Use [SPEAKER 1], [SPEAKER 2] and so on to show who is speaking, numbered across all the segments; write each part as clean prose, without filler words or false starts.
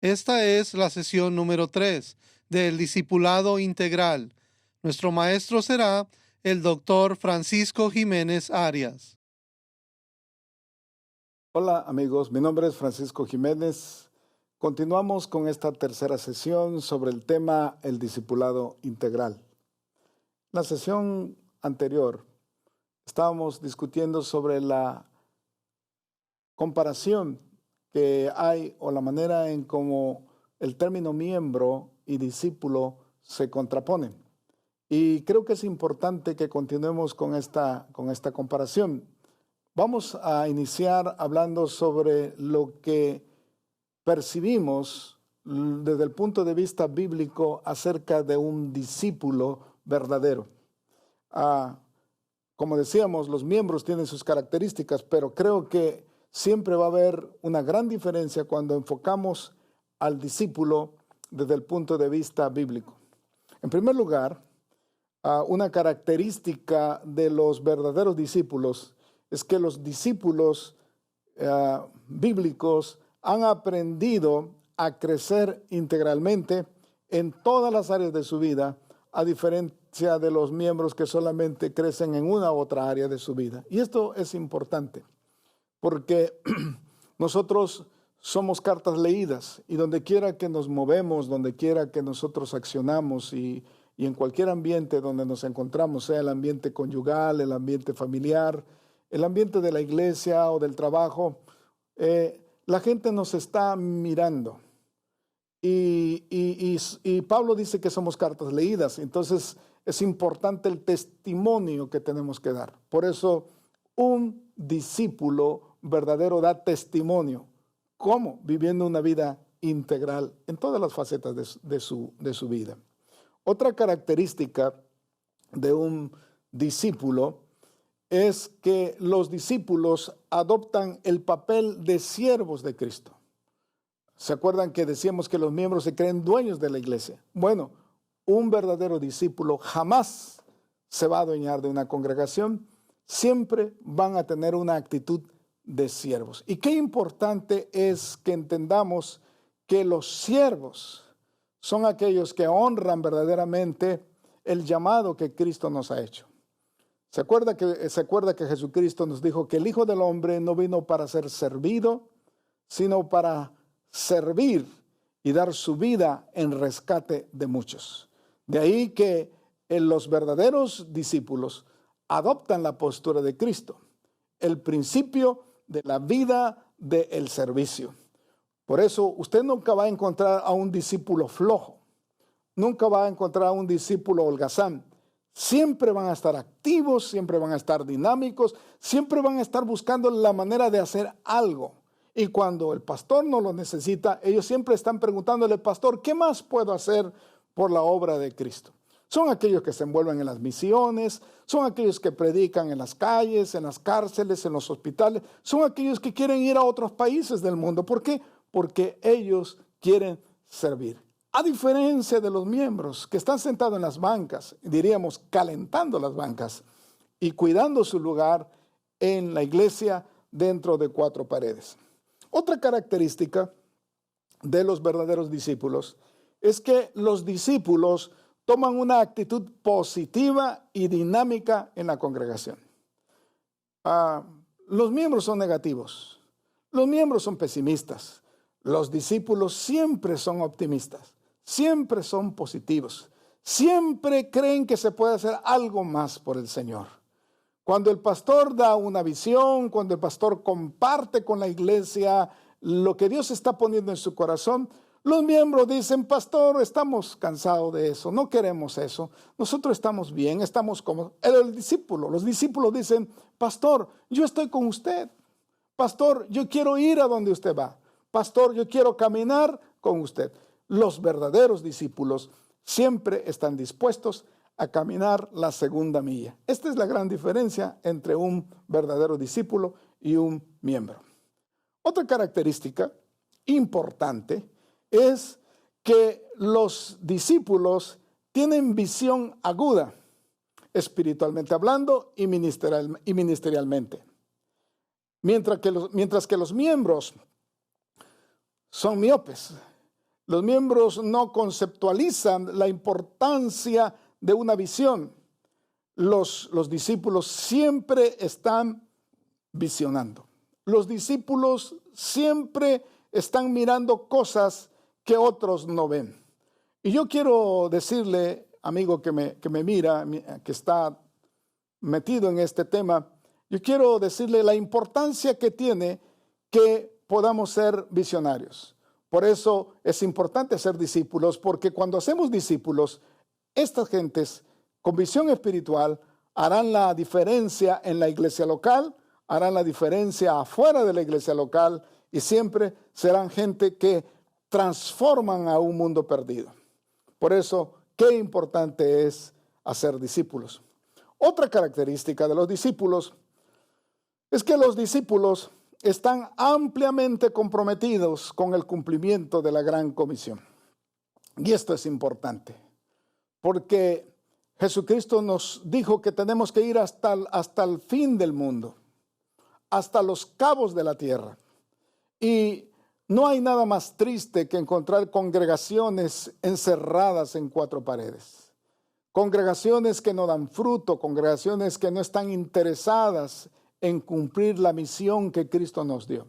[SPEAKER 1] Esta es la sesión número 3 del Discipulado Integral. Nuestro maestro será el doctor Francisco Jiménez Arias.
[SPEAKER 2] Hola amigos, mi nombre es Francisco Jiménez. Continuamos con esta tercera sesión sobre el tema el discipulado integral. La sesión anterior estábamos discutiendo sobre la comparación que hay o la manera en cómo el término miembro y discípulo se contraponen. Y creo que es importante que continuemos con esta comparación. Vamos a iniciar hablando sobre lo que percibimos desde el punto de vista bíblico acerca de un discípulo verdadero. Como decíamos, los miembros tienen sus características, pero creo que siempre va a haber una gran diferencia cuando enfocamos al discípulo desde el punto de vista bíblico. En primer lugar, una característica de los verdaderos discípulos es que los discípulos bíblicos han aprendido a crecer integralmente en todas las áreas de su vida, a diferencia de los miembros que solamente crecen en una u otra área de su vida. Y esto es importante, porque nosotros somos cartas leídas y donde quiera que nos movemos, donde quiera que nosotros accionamos y en cualquier ambiente donde nos encontramos, sea el ambiente conyugal, el ambiente familiar, el ambiente de la iglesia o del trabajo, la gente nos está mirando. Y Pablo dice que somos cartas leídas, entonces es importante el testimonio que tenemos que dar. Por eso un discípulo verdadero da testimonio. ¿Cómo? Viviendo una vida integral en todas las facetas de su vida. Otra característica de un discípulo es que los discípulos adoptan el papel de siervos de Cristo. ¿Se acuerdan que decíamos que los miembros se creen dueños de la iglesia? Bueno, un verdadero discípulo jamás se va a adueñar de una congregación, siempre van a tener una actitud de siervos. Y qué importante es que entendamos que los siervos son aquellos que honran verdaderamente el llamado que Cristo nos ha hecho. ¿Se acuerda que Jesucristo nos dijo que el Hijo del Hombre no vino para ser servido, sino para servir y dar su vida en rescate de muchos? De ahí que los verdaderos discípulos adoptan la postura de Cristo, el principio de la vida del servicio. Por eso usted nunca va a encontrar a un discípulo flojo, nunca va a encontrar a un discípulo holgazán. Siempre van a estar activos, siempre van a estar dinámicos, siempre van a estar buscando la manera de hacer algo. Y cuando el pastor no lo necesita, ellos siempre están preguntándole, pastor, ¿qué más puedo hacer por la obra de Cristo? Son aquellos que se envuelven en las misiones, son aquellos que predican en las calles, en las cárceles, en los hospitales, son aquellos que quieren ir a otros países del mundo. ¿Por qué? Porque ellos quieren servir. A diferencia de los miembros que están sentados en las bancas, diríamos calentando las bancas y cuidando su lugar en la iglesia dentro de cuatro paredes. Otra característica de los verdaderos discípulos es que los discípulos toman una actitud positiva y dinámica en la congregación. Los miembros son negativos, los miembros son pesimistas, los discípulos siempre son optimistas, siempre son positivos, siempre creen que se puede hacer algo más por el Señor. Cuando el pastor da una visión, cuando el pastor comparte con la iglesia lo que Dios está poniendo en su corazón, los miembros dicen, pastor, estamos cansados de eso, no queremos eso, nosotros estamos bien, estamos cómodos. Los discípulos dicen, pastor, yo estoy con usted, pastor, yo quiero ir a donde usted va, pastor, yo quiero caminar con usted. Los verdaderos discípulos siempre están dispuestos a caminar la segunda milla. Esta es la gran diferencia entre un verdadero discípulo y un miembro. Otra característica importante es que los discípulos tienen visión aguda, espiritualmente hablando y ministerialmente. Mientras que los miembros son miopes, Los miembros no conceptualizan la importancia de una visión. Los discípulos siempre están visionando. Los discípulos siempre están mirando cosas que otros no ven. Y yo quiero decirle, amigo que me mira, que está metido en este tema, yo quiero decirle la importancia que tiene que podamos ser visionarios. Por eso es importante ser discípulos, porque cuando hacemos discípulos, estas gentes con visión espiritual harán la diferencia en la iglesia local, harán la diferencia afuera de la iglesia local y siempre serán gente que transforman a un mundo perdido. Por eso, qué importante es hacer discípulos. Otra característica de los discípulos es que los discípulos están ampliamente comprometidos con el cumplimiento de la gran comisión. Y esto es importante, porque Jesucristo nos dijo que tenemos que ir hasta el fin del mundo, hasta los cabos de la tierra. Y no hay nada más triste que encontrar congregaciones encerradas en cuatro paredes. Congregaciones que no dan fruto, congregaciones que no están interesadas en cumplir la misión que Cristo nos dio.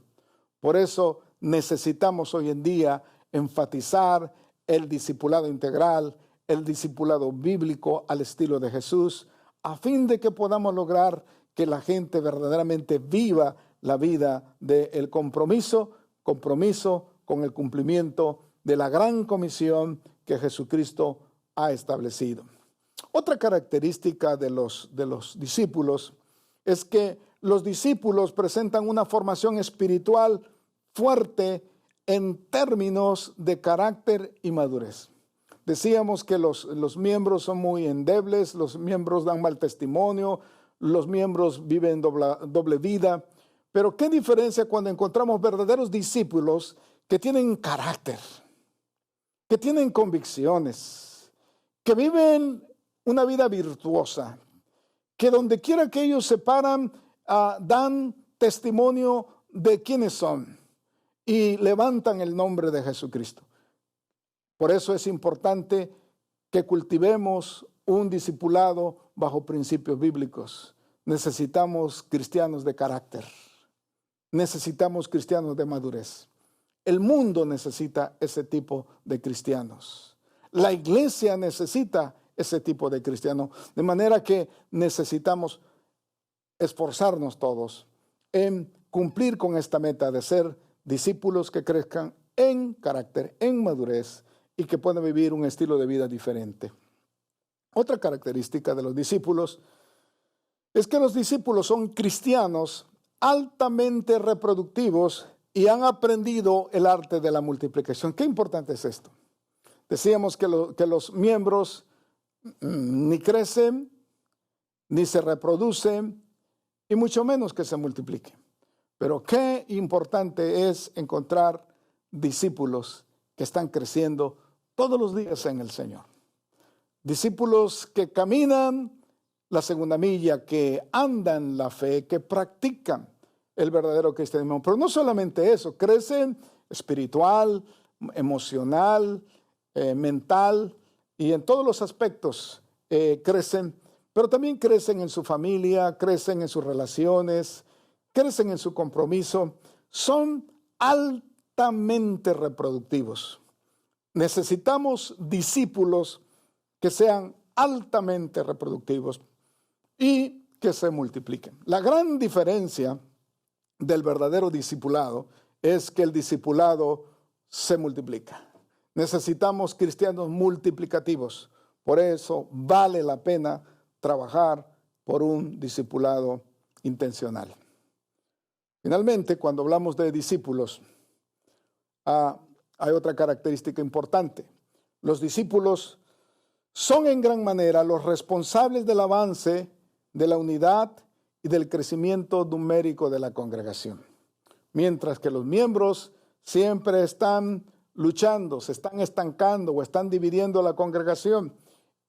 [SPEAKER 2] Por eso necesitamos hoy en día enfatizar el discipulado integral, el discipulado bíblico al estilo de Jesús, a fin de que podamos lograr que la gente verdaderamente viva la vida del compromiso con el cumplimiento de la gran comisión que Jesucristo ha establecido. Otra característica de los discípulos es que los discípulos presentan una formación espiritual fuerte en términos de carácter y madurez. Decíamos que los miembros son muy endebles, los miembros dan mal testimonio, los miembros viven doble vida. Pero qué diferencia cuando encontramos verdaderos discípulos que tienen carácter, que tienen convicciones, que viven una vida virtuosa, que donde quiera que ellos se paran, dan testimonio de quiénes son y levantan el nombre de Jesucristo. Por eso es importante que cultivemos un discipulado bajo principios bíblicos. Necesitamos cristianos de carácter. Necesitamos cristianos de madurez. El mundo necesita ese tipo de cristianos. La iglesia necesita ese tipo de cristianos. De manera que necesitamos esforzarnos todos en cumplir con esta meta de ser discípulos que crezcan en carácter, en madurez y que puedan vivir un estilo de vida diferente. Otra característica de los discípulos es que los discípulos son cristianos altamente reproductivos y han aprendido el arte de la multiplicación. Qué importante es esto. Decíamos que los miembros ni crecen, ni se reproducen, y mucho menos que se multipliquen. Pero qué importante es encontrar discípulos que están creciendo todos los días en el Señor. Discípulos que caminan la segunda milla, que andan la fe, que practican el verdadero cristianismo. Pero no solamente eso, crecen espiritual, emocional, mental y en todos los aspectos crecen, pero también crecen en su familia, crecen en sus relaciones, crecen en su compromiso. Son altamente reproductivos. Necesitamos discípulos que sean altamente reproductivos y que se multipliquen. La gran diferencia del verdadero discipulado es que el discipulado se multiplica. Necesitamos cristianos multiplicativos. Por eso vale la pena trabajar por un discipulado intencional. Finalmente, cuando hablamos de discípulos, hay otra característica importante. Los discípulos son en gran manera los responsables del avance, de la unidad y del crecimiento numérico de la congregación. Mientras que los miembros siempre están luchando, se están estancando o están dividiendo la congregación.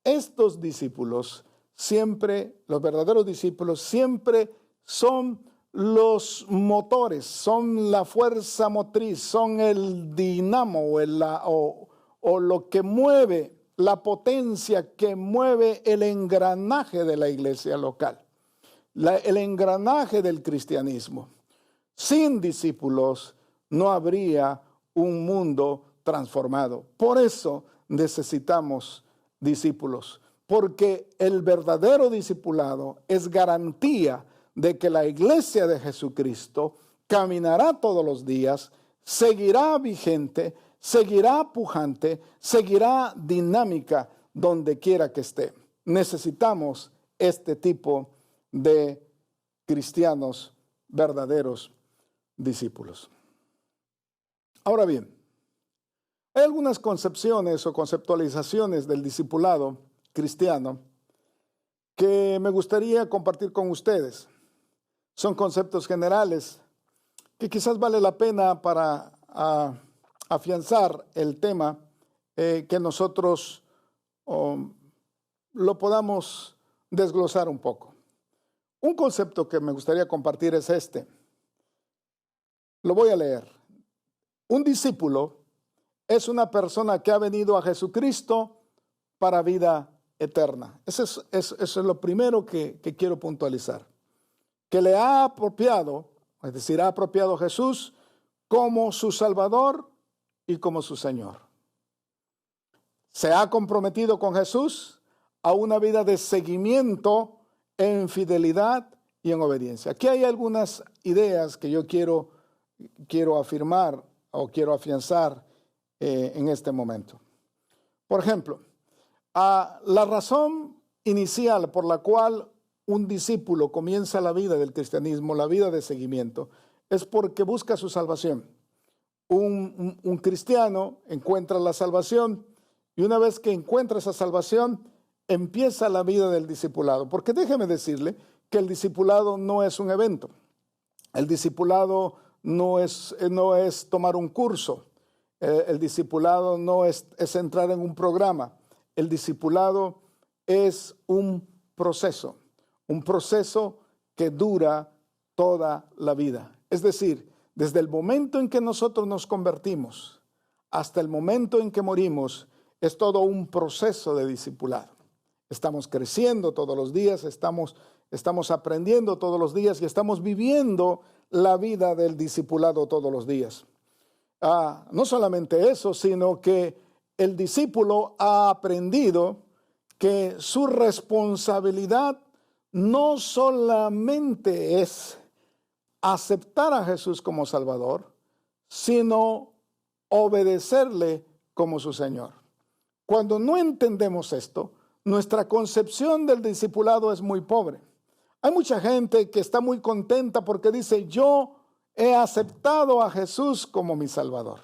[SPEAKER 2] Estos discípulos siempre, los verdaderos discípulos, siempre son los motores, son la fuerza motriz, son el dinamo o o lo que mueve, la potencia que mueve el engranaje de la iglesia local, el engranaje del cristianismo. Sin discípulos no habría un mundo transformado. Por eso necesitamos discípulos, porque el verdadero discipulado es garantía de que la iglesia de Jesucristo caminará todos los días, seguirá vigente, seguirá pujante, seguirá dinámica donde quiera que esté. Necesitamos este tipo de cristianos verdaderos discípulos. Ahora bien, hay algunas concepciones o conceptualizaciones del discipulado cristiano que me gustaría compartir con ustedes. Son conceptos generales que quizás vale la pena para afianzar el tema, que nosotros lo podamos desglosar un poco. Un concepto que me gustaría compartir es este. Lo voy a leer. Un discípulo es una persona que ha venido a Jesucristo para vida eterna. Eso es lo primero que quiero puntualizar. Que le ha apropiado, es decir, ha apropiado a Jesús como su Salvador y como su Señor. Se ha comprometido con Jesús a una vida de seguimiento en fidelidad y en obediencia. Aquí hay algunas ideas que yo quiero afirmar o quiero afianzar en este momento. Por ejemplo, la razón inicial por la cual un discípulo comienza la vida del cristianismo, la vida de seguimiento, es porque busca su salvación. Un cristiano encuentra la salvación y una vez que encuentra esa salvación, empieza la vida del discipulado. Porque déjeme decirle que el discipulado no es un evento. El discipulado no es tomar un curso. El discipulado no es entrar en un programa. El discipulado es un proceso que dura toda la vida. Es decir, desde el momento en que nosotros nos convertimos hasta el momento en que morimos, es todo un proceso de discipulado. Estamos creciendo todos los días, estamos aprendiendo todos los días y estamos viviendo la vida del discipulado todos los días. No solamente eso, sino que el discípulo ha aprendido que su responsabilidad no solamente es aceptar a Jesús como Salvador, sino obedecerle como su Señor. Cuando no entendemos esto, nuestra concepción del discipulado es muy pobre. Hay mucha gente que está muy contenta porque dice, yo he aceptado a Jesús como mi Salvador.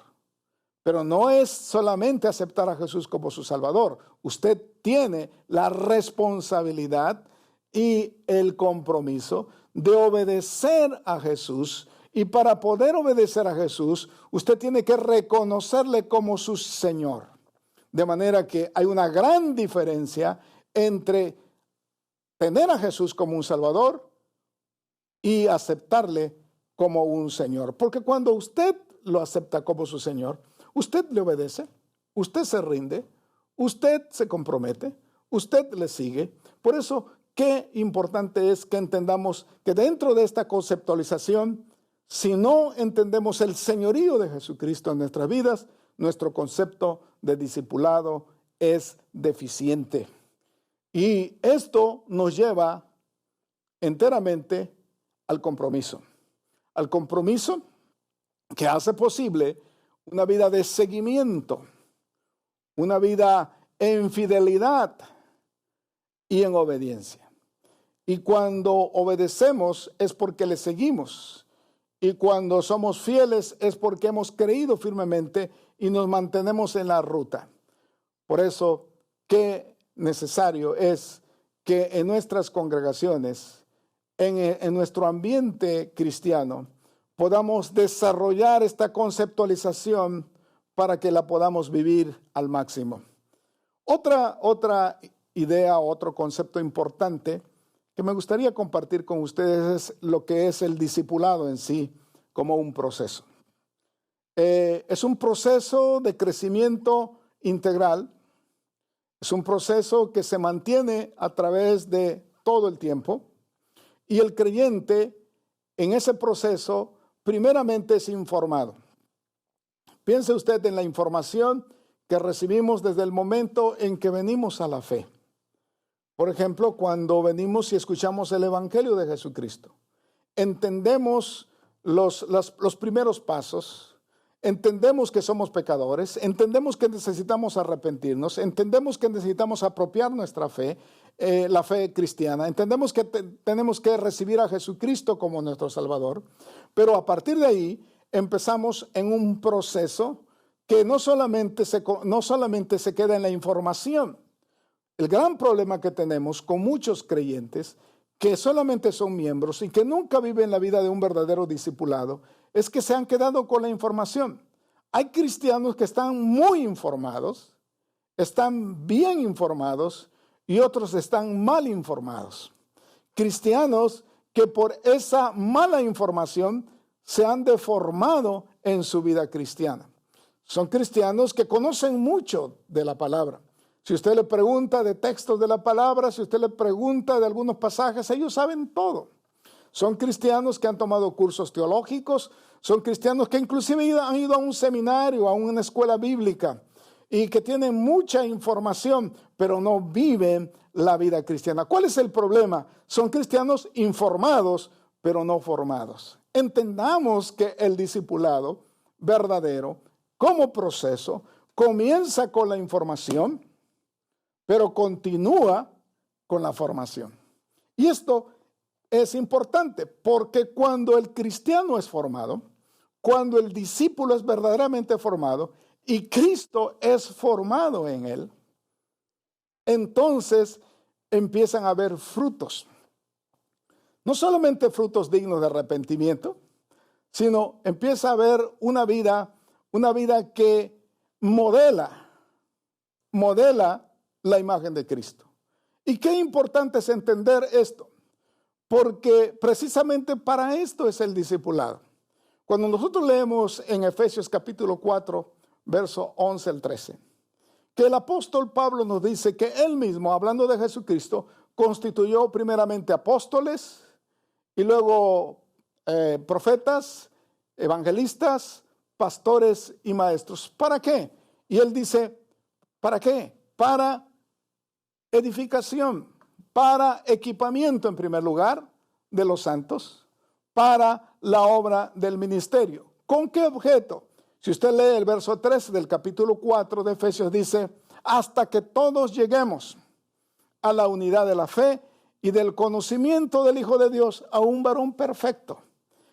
[SPEAKER 2] Pero no es solamente aceptar a Jesús como su Salvador. Usted tiene la responsabilidad y el compromiso de obedecer a Jesús. Y para poder obedecer a Jesús, usted tiene que reconocerle como su Señor. De manera que hay una gran diferencia entre tener a Jesús como un Salvador y aceptarle como un Señor. Porque cuando usted lo acepta como su Señor, usted le obedece, usted se rinde, usted se compromete, usted le sigue. Por eso, qué importante es que entendamos que dentro de esta conceptualización, si no entendemos el señorío de Jesucristo en nuestras vidas, nuestro concepto de discipulado es deficiente. Y esto nos lleva enteramente al compromiso que hace posible una vida de seguimiento, una vida en fidelidad y en obediencia. Y cuando obedecemos es porque le seguimos. Y cuando somos fieles es porque hemos creído firmemente y nos mantenemos en la ruta. Por eso, qué necesario es que en nuestras congregaciones, en nuestro ambiente cristiano, podamos desarrollar esta conceptualización para que la podamos vivir al máximo. Otra idea, otro concepto importante que me gustaría compartir con ustedes es lo que es el discipulado en sí como un proceso. Es un proceso de crecimiento integral es un proceso que se mantiene a través de todo el tiempo, y el creyente en ese proceso primeramente es informado. Piense usted en la información que recibimos desde el momento en que venimos a la fe. Por ejemplo, cuando venimos y escuchamos el Evangelio de Jesucristo, entendemos los primeros pasos, entendemos que somos pecadores, entendemos que necesitamos arrepentirnos, entendemos que necesitamos apropiar nuestra fe, la fe cristiana, entendemos que tenemos que recibir a Jesucristo como nuestro Salvador, pero a partir de ahí empezamos en un proceso que no solamente se queda en la información. El gran problema que tenemos con muchos creyentes que solamente son miembros y que nunca viven la vida de un verdadero discipulado es que se han quedado con la información. Hay cristianos que están muy informados, están bien informados y otros están mal informados. Cristianos que por esa mala información se han deformado en su vida cristiana. Son cristianos que conocen mucho de la palabra. Si usted le pregunta de textos de la palabra, si usted le pregunta de algunos pasajes, ellos saben todo. Son cristianos que han tomado cursos teológicos, son cristianos que inclusive han ido a un seminario, a una escuela bíblica y que tienen mucha información, pero no viven la vida cristiana. ¿Cuál es el problema? Son cristianos informados, pero no formados. Entendamos que el discipulado verdadero, como proceso, comienza con la información, pero continúa con la formación. Y esto es importante porque cuando el cristiano es formado, cuando el discípulo es verdaderamente formado y Cristo es formado en él, entonces empiezan a haber frutos. No solamente frutos dignos de arrepentimiento, sino empieza a haber una vida que modela la imagen de Cristo. Y qué importante es entender esto, porque precisamente para esto es el discipulado. Cuando nosotros leemos en Efesios capítulo 4, verso 11 al 13, que el apóstol Pablo nos dice que él mismo, hablando de Jesucristo, constituyó primeramente apóstoles y luego profetas, evangelistas, pastores y maestros. ¿Para qué? Y él dice, ¿para qué? Para edificación, para equipamiento en primer lugar de los santos, para la obra del ministerio. ¿Con qué objeto? Si usted lee el verso 13 del capítulo 4 de Efesios, dice, hasta que todos lleguemos a la unidad de la fe y del conocimiento del Hijo de Dios, a un varón perfecto.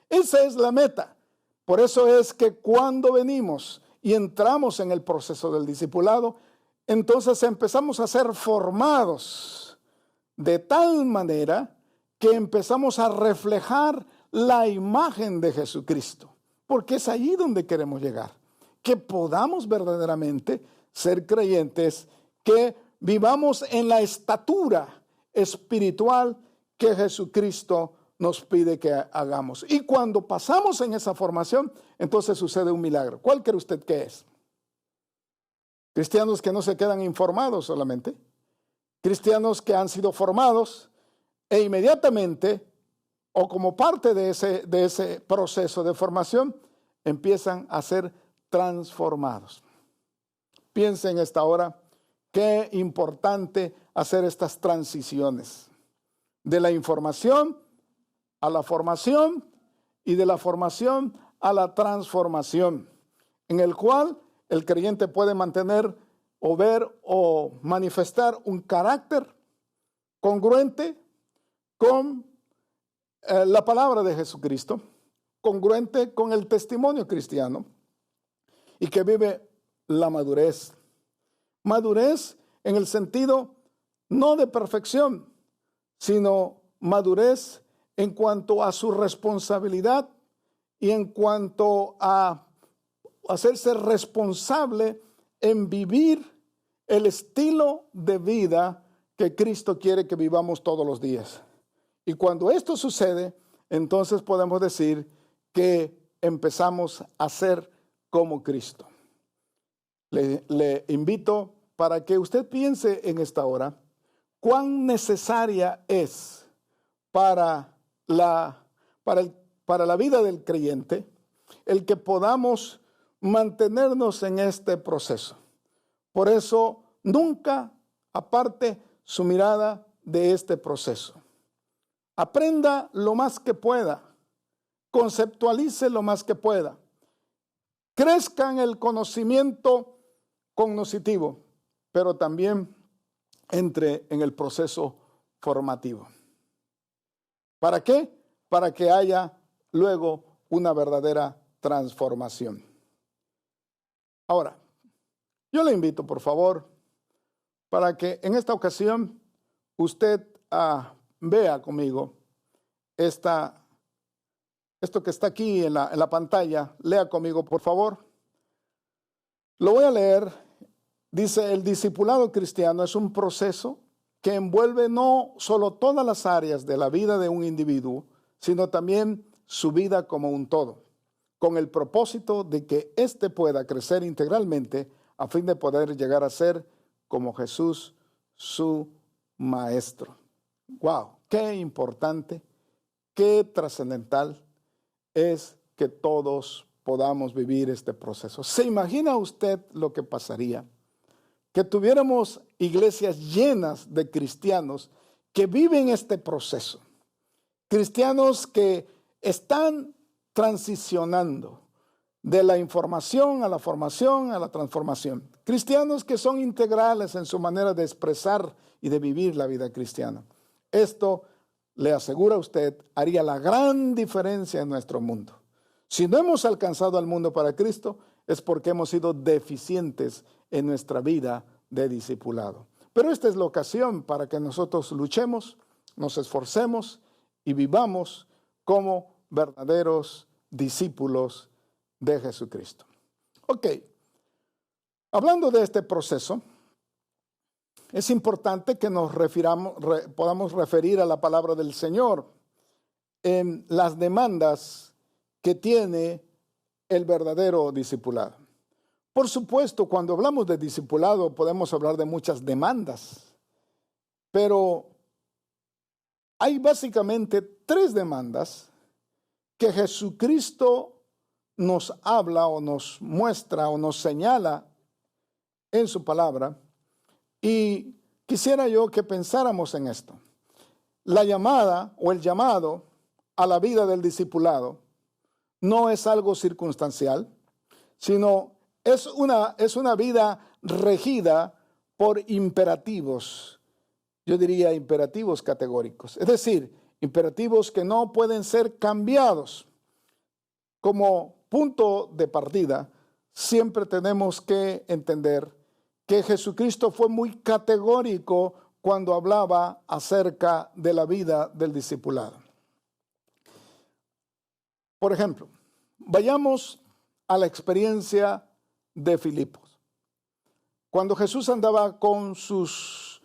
[SPEAKER 2] Esa es la meta. Por eso es que cuando venimos y entramos en el proceso del discipulado, entonces empezamos a ser formados de tal manera que empezamos a reflejar la imagen de Jesucristo, porque es allí donde queremos llegar, que podamos verdaderamente ser creyentes, que vivamos en la estatura espiritual que Jesucristo nos pide que hagamos. Y cuando pasamos en esa formación, entonces sucede un milagro. ¿Cuál cree usted que es? Cristianos que no se quedan informados solamente, cristianos que han sido formados e inmediatamente o como parte de ese proceso de formación empiezan a ser transformados. Piensen en esta hora qué importante hacer estas transiciones de la información a la formación y de la formación a la transformación, en el cual el creyente puede mantener o ver o manifestar un carácter congruente con la palabra de Jesucristo, congruente con el testimonio cristiano y que vive la madurez. Madurez en el sentido no de perfección, sino madurez en cuanto a su responsabilidad y en cuanto a hacerse responsable en vivir el estilo de vida que Cristo quiere que vivamos todos los días. Y cuando esto sucede, entonces podemos decir que empezamos a ser como Cristo. Le invito para que usted piense en esta hora cuán necesaria es para la vida del creyente el que podamos mantenernos en este proceso. Por eso, nunca aparte su mirada de este proceso. Aprenda lo más que pueda, conceptualice lo más que pueda, crezca en el conocimiento cognoscitivo, pero también entre en el proceso formativo. ¿Para qué? Para que haya luego una verdadera transformación. Ahora, yo le invito, por favor, para que en esta ocasión usted vea conmigo esto que está aquí en la pantalla. Lea conmigo, por favor. Lo voy a leer. Dice: el discipulado cristiano es un proceso que envuelve no solo todas las áreas de la vida de un individuo, sino también su vida como un todo, con el propósito de que éste pueda crecer integralmente a fin de poder llegar a ser como Jesús, su maestro. ¡Wow! Qué importante, qué trascendental es que todos podamos vivir este proceso. ¿Se imagina usted lo que pasaría? Que tuviéramos iglesias llenas de cristianos que viven este proceso. Cristianos que están transicionando de la información a la formación a la transformación. Cristianos que son integrales en su manera de expresar y de vivir la vida cristiana. Esto, le aseguro a usted, haría la gran diferencia en nuestro mundo. Si no hemos alcanzado al mundo para Cristo, es porque hemos sido deficientes en nuestra vida de discipulado. Pero esta es la ocasión para que nosotros luchemos, nos esforcemos y vivamos como verdaderos discípulos de Jesucristo. Ok, hablando de este proceso, es importante que podamos referir a la palabra del Señor en las demandas que tiene el verdadero discipulado. Por supuesto, cuando hablamos de discipulado podemos hablar de muchas demandas, pero hay básicamente 3 demandas que Jesucristo nos habla o nos muestra o nos señala en su palabra, y quisiera yo que pensáramos en esto. La llamada o el llamado a la vida del discipulado no es algo circunstancial, sino es una vida regida por imperativos, yo diría imperativos categóricos, es decir, imperativos que no pueden ser cambiados. Como punto de partida, siempre tenemos que entender que Jesucristo fue muy categórico cuando hablaba acerca de la vida del discipulado. Por ejemplo, vayamos a la experiencia de Filipos. Cuando Jesús andaba con sus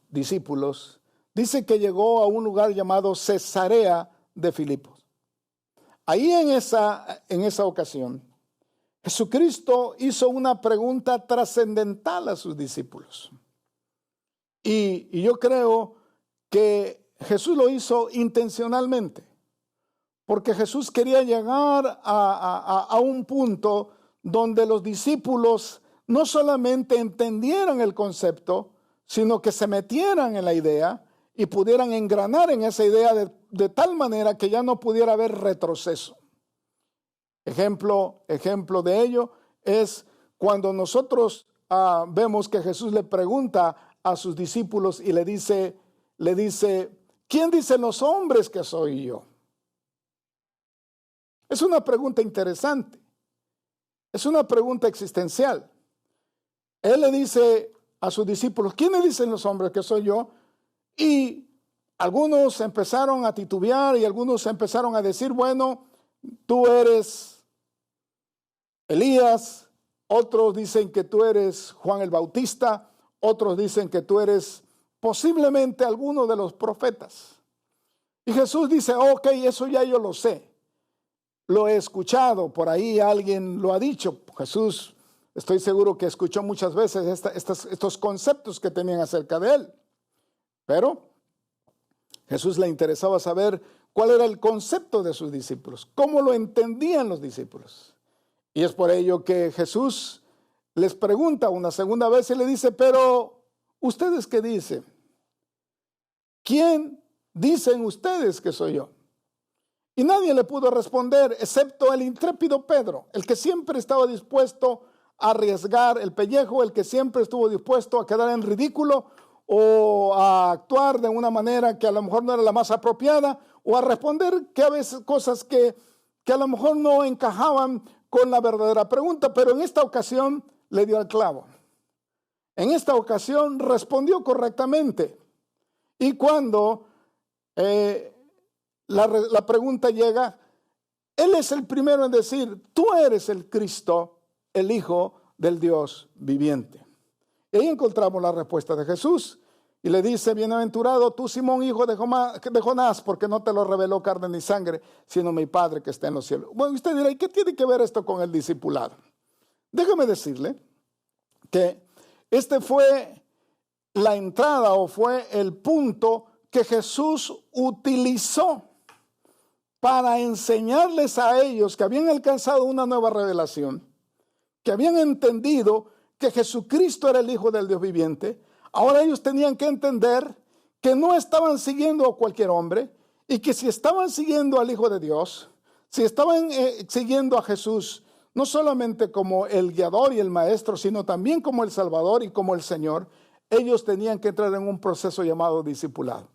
[SPEAKER 2] discípulos, dice que llegó a un lugar llamado Cesarea de Filipos. Ahí en esa ocasión, Jesucristo hizo una pregunta trascendental a sus discípulos. Y yo creo que Jesús lo hizo intencionalmente, porque Jesús quería llegar a un punto donde los discípulos no solamente entendieran el concepto, sino que se metieran en la idea y pudieran engranar en esa idea de tal manera que ya no pudiera haber retroceso. Ejemplo de ello es cuando nosotros vemos que Jesús le pregunta a sus discípulos y le dice, ¿quién dicen los hombres que soy yo? Es una pregunta interesante, es una pregunta existencial. Él le dice a sus discípulos, ¿quiénes dicen los hombres que soy yo? Y algunos empezaron a titubear y algunos empezaron a decir, bueno, tú eres Elías, otros dicen que tú eres Juan el Bautista, otros dicen que tú eres posiblemente alguno de los profetas. Y Jesús dice, ok, eso ya yo lo sé, lo he escuchado, por ahí alguien lo ha dicho. Jesús Estoy seguro que escuchó muchas veces estos conceptos que tenían acerca de él. Pero Jesús le interesaba saber cuál era el concepto de sus discípulos, cómo lo entendían los discípulos. Y es por ello que Jesús les pregunta una segunda vez y le dice, pero ¿ustedes qué dicen? ¿Quién dicen ustedes que soy yo? Y nadie le pudo responder, excepto el intrépido Pedro, el que siempre estaba dispuesto a arriesgar el pellejo, el que siempre estuvo dispuesto a quedar en ridículo o a actuar de una manera que a lo mejor no era la más apropiada, o a responder que a veces cosas que a lo mejor no encajaban con la verdadera pregunta, pero en esta ocasión le dio al clavo. En esta ocasión respondió correctamente. Y cuando la pregunta llega, él es el primero en decir, tú eres el Cristo, el Hijo del Dios viviente. Y ahí encontramos la respuesta de Jesús. Y le dice, bienaventurado tú, Simón, hijo de Jonás, porque no te lo reveló carne ni sangre, sino mi Padre que está en los cielos. Bueno, usted dirá, ¿y qué tiene que ver esto con el discipulado? Déjame decirle que este fue la entrada o fue el punto que Jesús utilizó para enseñarles a ellos que habían alcanzado una nueva revelación, que habían entendido que Jesucristo era el Hijo del Dios viviente. Ahora ellos tenían que entender que no estaban siguiendo a cualquier hombre y que si estaban siguiendo al Hijo de Dios, si estaban siguiendo a Jesús, no solamente como el guiador y el maestro, sino también como el Salvador y como el Señor, ellos tenían que entrar en un proceso llamado discipulado.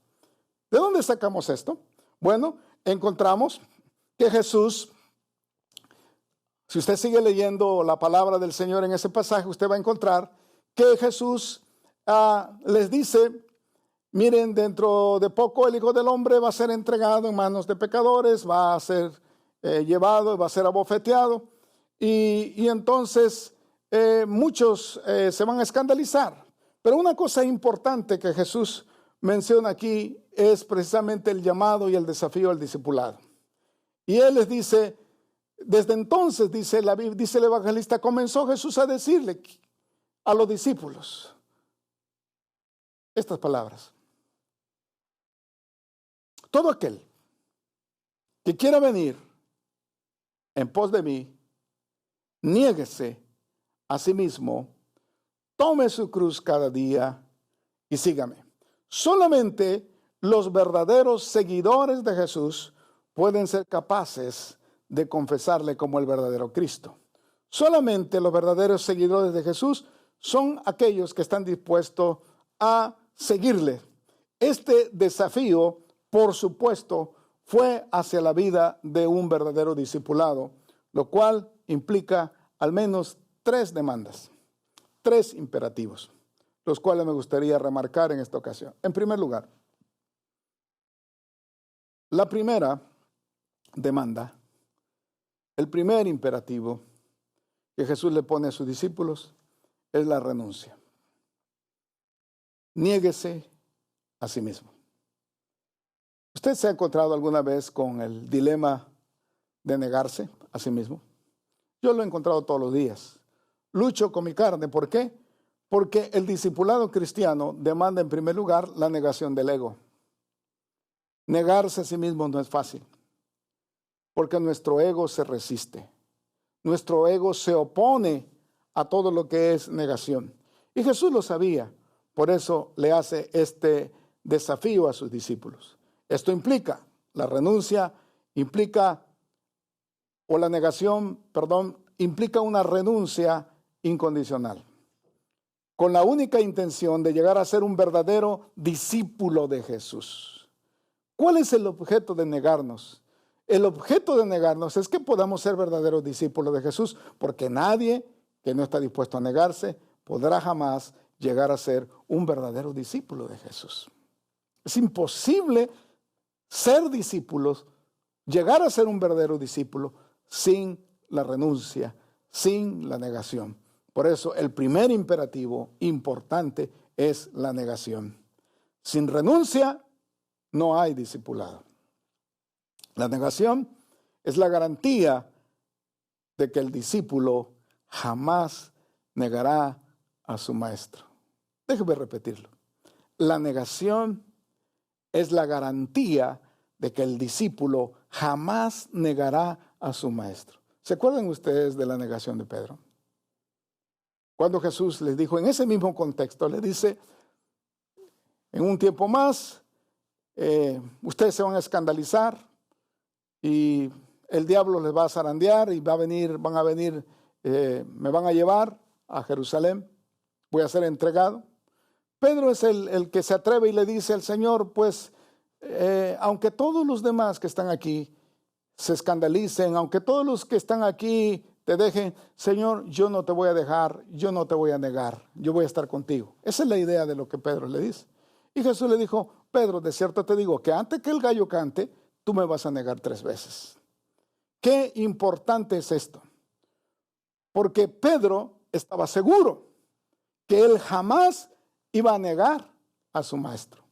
[SPEAKER 2] ¿De dónde sacamos esto? Bueno, encontramos que Jesús, si usted sigue leyendo la palabra del Señor en ese pasaje, usted va a encontrar que Jesús les dice, miren, dentro de poco el Hijo del Hombre va a ser entregado en manos de pecadores, va a ser llevado, va a ser abofeteado, y entonces muchos se van a escandalizar. Pero una cosa importante que Jesús menciona aquí es precisamente el llamado y el desafío al discipulado. Y Él les dice, desde entonces, dice el evangelista, comenzó Jesús a decirle a los discípulos estas palabras. Todo aquel que quiera venir en pos de mí, niéguese a sí mismo, tome su cruz cada día y sígame. Solamente los verdaderos seguidores de Jesús pueden ser capaces de confesarle como el verdadero Cristo. Solamente los verdaderos seguidores de Jesús son aquellos que están dispuestos a seguirle. Este desafío, por supuesto, fue hacia la vida de un verdadero discipulado, lo cual implica al menos 3 demandas, 3 imperativos, los cuales me gustaría remarcar en esta ocasión. En primer lugar, la primera demanda, el primer imperativo que Jesús le pone a sus discípulos es la renuncia. Niéguese a sí mismo. ¿Usted se ha encontrado alguna vez con el dilema de negarse a sí mismo? Yo lo he encontrado todos los días. Lucho con mi carne. ¿Por qué? Porque el discipulado cristiano demanda en primer lugar la negación del ego. Negarse a sí mismo no es fácil, porque nuestro ego se resiste. Nuestro ego se opone a todo lo que es negación. Y Jesús lo sabía. Por eso le hace este desafío a sus discípulos. Esto implica, la renuncia implica, o la negación, perdón, implica una renuncia incondicional, con la única intención de llegar a ser un verdadero discípulo de Jesús. ¿Cuál es el objeto de negarnos? El objeto de negarnos es que podamos ser verdaderos discípulos de Jesús, porque nadie que no está dispuesto a negarse podrá jamás llegar a ser un verdadero discípulo de Jesús. Es imposible ser discípulos, llegar a ser un verdadero discípulo sin la renuncia, sin la negación. Por eso el primer imperativo importante es la negación. Sin renuncia no hay discipulado. La negación es la garantía de que el discípulo jamás negará a su maestro. Déjeme repetirlo. La negación es la garantía de que el discípulo jamás negará a su maestro. ¿Se acuerdan ustedes de la negación de Pedro? Cuando Jesús les dijo, en ese mismo contexto, le dice, en un tiempo más, ustedes se van a escandalizar y el diablo les va a zarandear y van a venir, me van a llevar a Jerusalén, voy a ser entregado. Pedro es el que se atreve y le dice al Señor, pues, aunque todos los demás que están aquí se escandalicen, aunque todos los que están aquí te dejen, Señor, yo no te voy a dejar, yo no te voy a negar, yo voy a estar contigo. Esa es la idea de lo que Pedro le dice. Y Jesús le dijo, Pedro, de cierto te digo que antes que el gallo cante, tú me vas a negar 3 veces. Qué importante es esto. Porque Pedro estaba seguro que él jamás iba a negar a su maestro.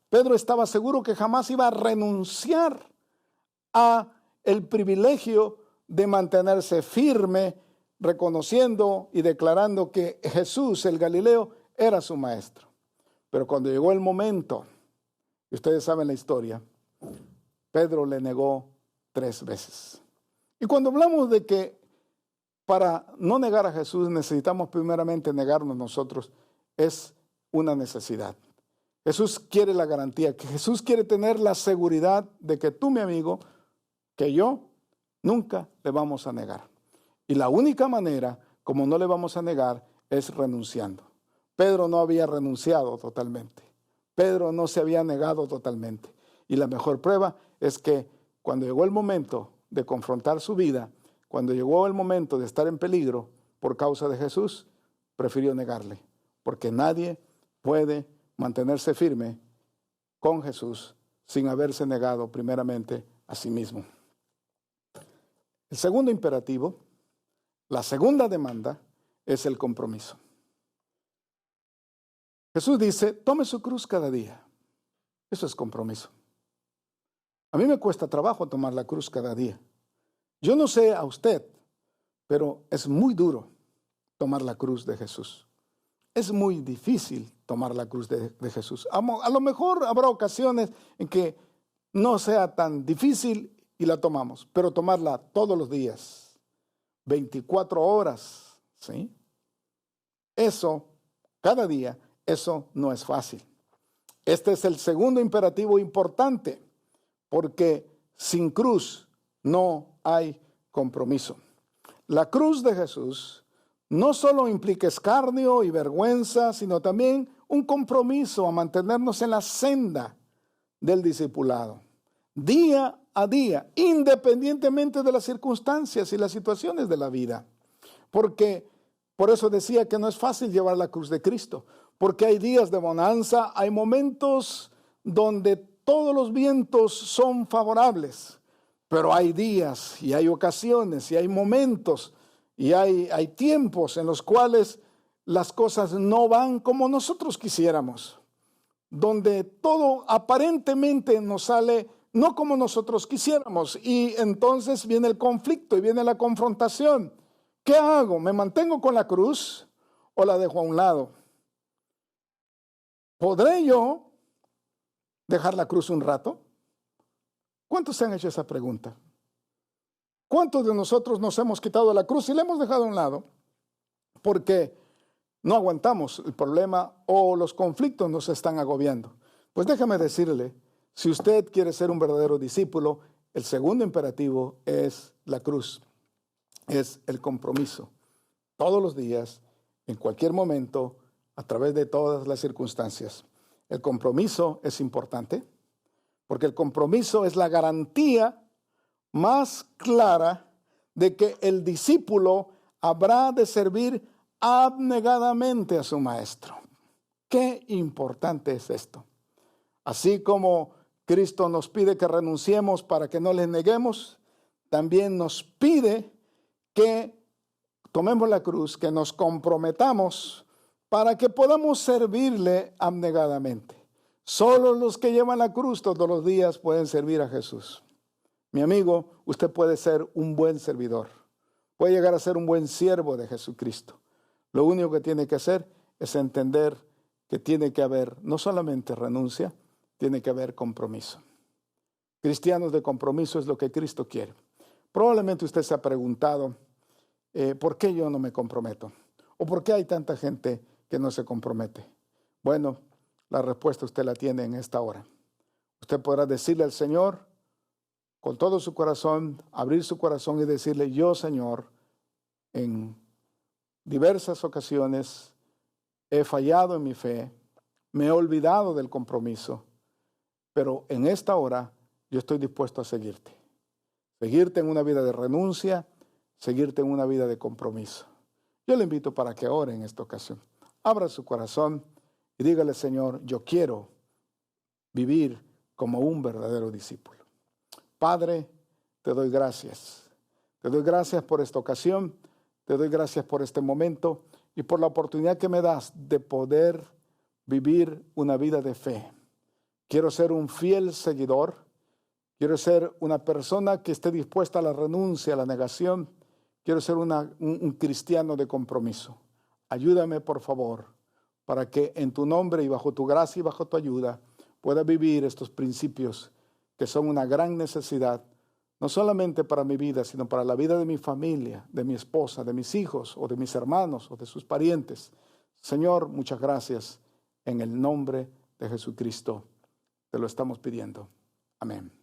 [SPEAKER 2] Pedro estaba seguro que jamás iba a renunciar a el privilegio de mantenerse firme, reconociendo y declarando que Jesús, el Galileo, era su maestro. Pero cuando llegó el momento, y ustedes saben la historia, Pedro le negó 3 veces. Y cuando hablamos de que para no negar a Jesús necesitamos primeramente negarnos nosotros, es una necesidad. Jesús quiere la garantía, que Jesús quiere tener la seguridad de que tú, mi amigo, que yo, nunca le vamos a negar. Y la única manera como no le vamos a negar es renunciando. Pedro no había renunciado totalmente. Pedro no se había negado totalmente. Y la mejor prueba es que cuando llegó el momento de confrontar su vida, cuando llegó el momento de estar en peligro por causa de Jesús, prefirió negarle. Porque nadie puede mantenerse firme con Jesús sin haberse negado primeramente a sí mismo. El segundo imperativo, la segunda demanda, es el compromiso. Jesús dice, tome su cruz cada día. Eso es compromiso. A mí me cuesta trabajo tomar la cruz cada día. Yo no sé a usted, pero es muy duro tomar la cruz de Jesús. Es muy difícil tomar la cruz de Jesús. A lo mejor habrá ocasiones en que no sea tan difícil y la tomamos, pero tomarla todos los días, 24 horas, ¿sí? Eso, cada día, eso no es fácil. Este es el segundo imperativo importante, porque sin cruz no hay compromiso. La cruz de Jesús no solo implica escarnio y vergüenza, sino también un compromiso a mantenernos en la senda del discipulado, día a día, independientemente de las circunstancias y las situaciones de la vida. Porque, por eso decía que no es fácil llevar la cruz de Cristo, porque hay días de bonanza, hay momentos donde todos los vientos son favorables, pero hay días y hay ocasiones y hay momentos y hay tiempos en los cuales las cosas no van como nosotros quisiéramos, donde todo aparentemente nos sale no como nosotros quisiéramos, y entonces viene el conflicto y viene la confrontación. ¿Qué hago? ¿Me mantengo con la cruz o la dejo a un lado? ¿Podré yo dejar la cruz un rato? ¿Cuántos se han hecho esa pregunta? ¿Cuántos de nosotros nos hemos quitado la cruz y la hemos dejado a un lado porque no aguantamos el problema o los conflictos nos están agobiando? Pues déjame decirle, si usted quiere ser un verdadero discípulo, el segundo imperativo es la cruz, es el compromiso. Todos los días, en cualquier momento, a través de todas las circunstancias. El compromiso es importante porque el compromiso es la garantía más clara de que el discípulo habrá de servir abnegadamente a su maestro. Qué importante es esto. Así como Cristo nos pide que renunciemos para que no le neguemos, también nos pide que tomemos la cruz, que nos comprometamos para que podamos servirle abnegadamente. Solo los que llevan la cruz todos los días pueden servir a Jesús. Mi amigo, usted puede ser un buen servidor. Puede llegar a ser un buen siervo de Jesucristo. Lo único que tiene que hacer es entender que tiene que haber no solamente renuncia, tiene que haber compromiso. Cristianos de compromiso es lo que Cristo quiere. Probablemente usted se ha preguntado, ¿por qué yo no me comprometo? ¿O por qué hay tanta gente que no se compromete? Bueno, la respuesta usted la tiene en esta hora. Usted podrá decirle al Señor con todo su corazón, abrir su corazón y decirle, yo, Señor, en diversas ocasiones he fallado en mi fe, me he olvidado del compromiso, pero en esta hora yo estoy dispuesto a seguirte. Seguirte en una vida de renuncia, seguirte en una vida de compromiso. Yo le invito para que ore en esta ocasión. Abra su corazón y dígale, Señor, yo quiero vivir como un verdadero discípulo. Padre, te doy gracias. Te doy gracias por esta ocasión, te doy gracias por este momento y por la oportunidad que me das de poder vivir una vida de fe. Quiero ser un fiel seguidor, quiero ser una persona que esté dispuesta a la renuncia, a la negación. Quiero ser un cristiano de compromiso. Ayúdame, por favor, para que en tu nombre y bajo tu gracia y bajo tu ayuda pueda vivir estos principios que son una gran necesidad, no solamente para mi vida, sino para la vida de mi familia, de mi esposa, de mis hijos o de mis hermanos o de sus parientes. Señor, muchas gracias. En el nombre de Jesucristo te lo estamos pidiendo. Amén.